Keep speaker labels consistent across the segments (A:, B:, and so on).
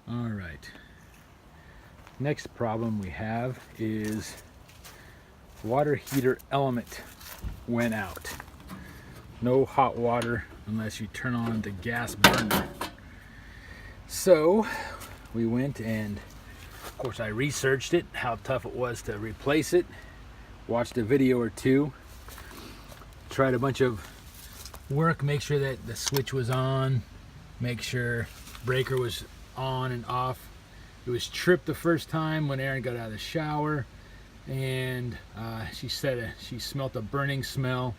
A: All right. Next problem we have is water heater element went out. No hot water unless you turn on the gas burner. So we went and, of course, I researched it, how tough it was to replace it, watched a video or two, tried a bunch of work, make sure that the switch was on, make sure breaker was on and off. It was tripped the first time when Erin got out of the shower, and she said she smelt a burning smell.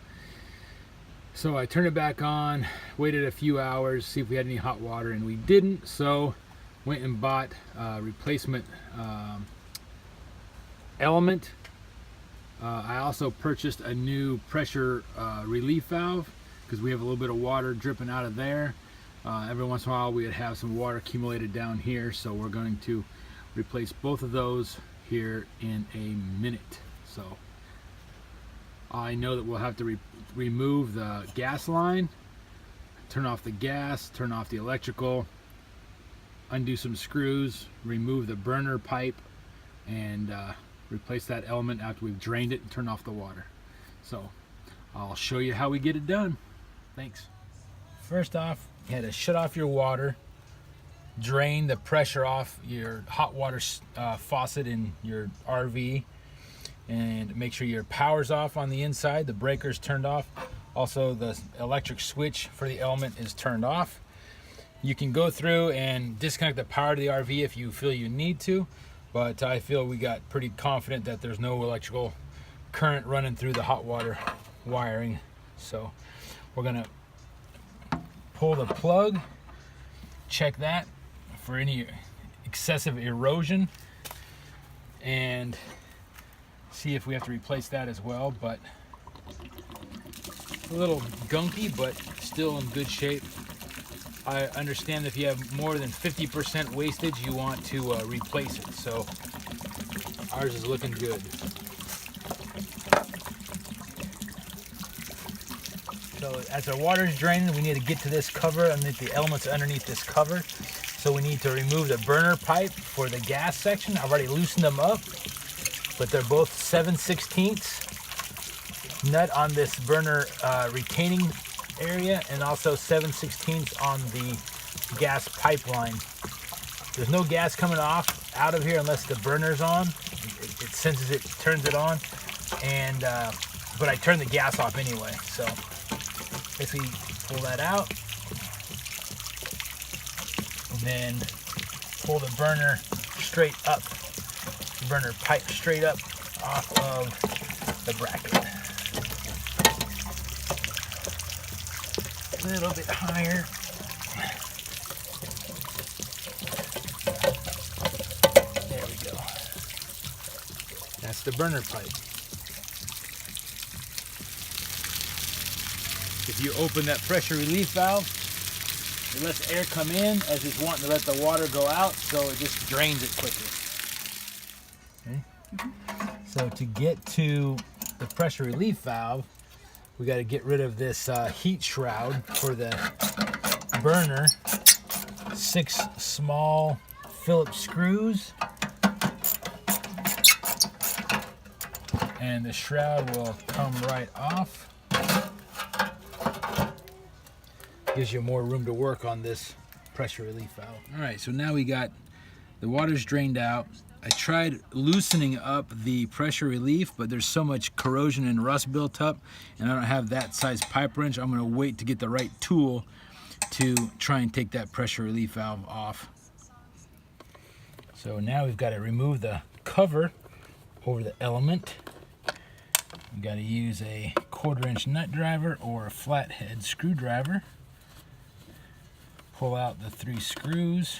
A: So I turned it back on, waited a few hours, see if we had any hot water, and we didn't. So went and bought a replacement element. I also purchased a new pressure relief valve because we have a little bit of water dripping out of there. Every once in a while we would have some water accumulated down here, so we're going to replace both of those here in a minute. So I know that we'll have to remove the gas line, turn off the gas, turn off the electrical, undo some screws, remove the burner pipe, and replace that element after we've drained it and turned off the water. So I'll show you how we get it done. Thanks. First off, you had to shut off your water, drain the pressure off your hot water faucet in your RV, and make sure your power's off on the inside, the breaker's turned off. Also, the electric switch for the element is turned off. You can go through and disconnect the power to the RV if you feel you need to, but I feel we got pretty confident that there's no electrical current running through the hot water wiring. So we're gonna pull the plug, check that for any excessive erosion, and see if we have to replace that as well. But a little gunky, but still in good shape. I understand that if you have more than 50% wastage, you want to replace it. So ours is looking good. So as our water is draining, we need to get to this cover, and the elements underneath this cover. So we need to remove the burner pipe for the gas section. I've already loosened them up, but they're both 7/16 nut on this burner retaining area, and also 7/16 on the gas pipeline. There's no gas coming out of here unless the burner's on. It senses it, turns it on, and but I turn the gas off anyway. So basically pull that out, and then pull the burner straight up, the burner pipe straight up off of the bracket. A little bit higher. There we go. That's the burner pipe. If you open that pressure relief valve, it lets air come in as it's wanting to let the water go out, so it just drains it quicker. Okay. So to get to the pressure relief valve, we got to get rid of this heat shroud for the burner. 6 small Phillips screws, and the shroud will come right off. Gives you more room to work on this pressure relief valve. All right, so now we got the water's drained out. I tried loosening up the pressure relief, but there's so much corrosion and rust built up, and I don't have that size pipe wrench. I'm gonna wait to get the right tool to try and take that pressure relief valve off. So now we've got to remove the cover over the element. We've got to use a 1/4" nut driver or a flathead screwdriver. Pull out the 3 screws.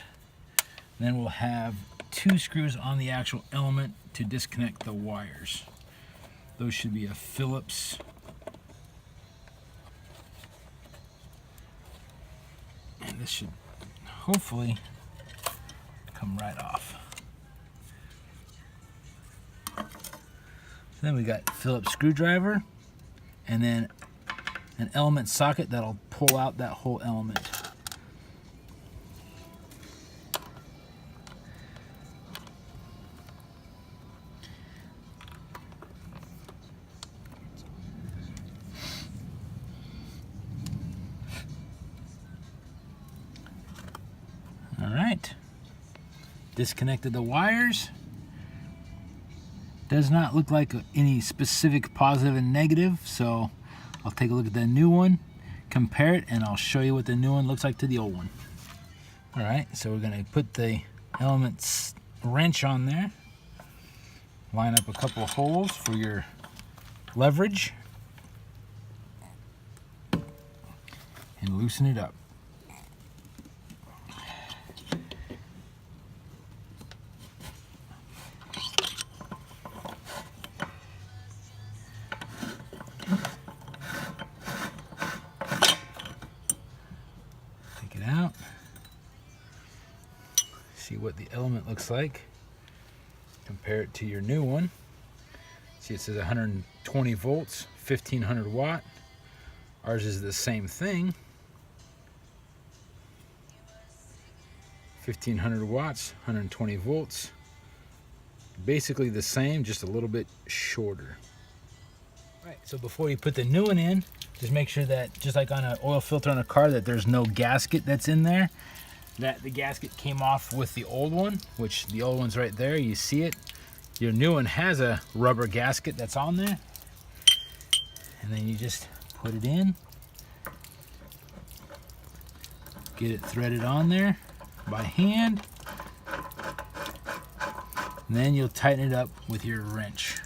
A: Then we'll have 2 screws on the actual element to disconnect the wires. Those should be a Phillips and this should hopefully come right off. So then we got Phillips screwdriver, and then an element socket that'll pull out that whole element. right. Disconnected the wires. Does not look like any specific positive and negative, so I'll take a look at the new one, compare it, and I'll show you what the new one looks like to the old one. All right, so we're gonna put the elements wrench on there, line up a couple of holes for your leverage, and loosen it up. Take it out. See what the element looks like. Compare it to your new one. See, it says 120 volts, 1500 watt. Ours is the same thing. 1500 watts, 120 volts. Basically the same, just a little bit shorter. Right, so before you put the new one in, just make sure that, just like on an oil filter on a car, that there's no gasket that's in there. That the gasket came off with the old one, which the old one's right there, you see it. Your new one has a rubber gasket that's on there. And then you just put it in. Get it threaded on there by hand. And then you'll tighten it up with your wrench.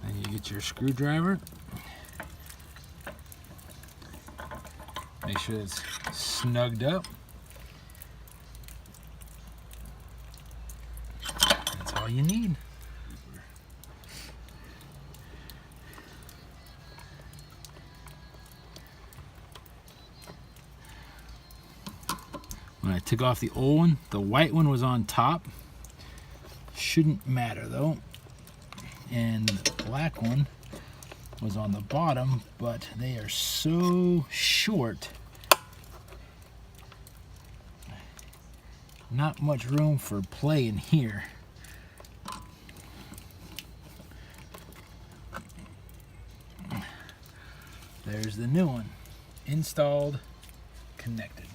A: Then you get your screwdriver. Make sure it's snugged up. That's all you need. When I took off the old one, the white one was on top. Shouldn't matter though. And the black one was on the bottom, but they are so short. Not much room for play in here. There's the new one. Installed, connected.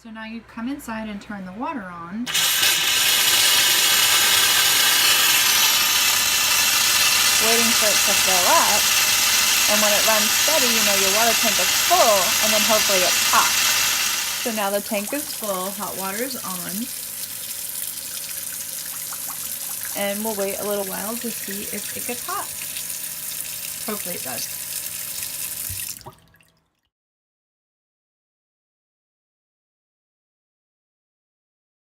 B: So now you come inside and turn the water on. Waiting for it to fill up, and when it runs steady, you know your water tank is full, and then hopefully it pops. So now the tank is full, hot water is on, and we'll wait a little while to see if it gets hot. Hopefully it does.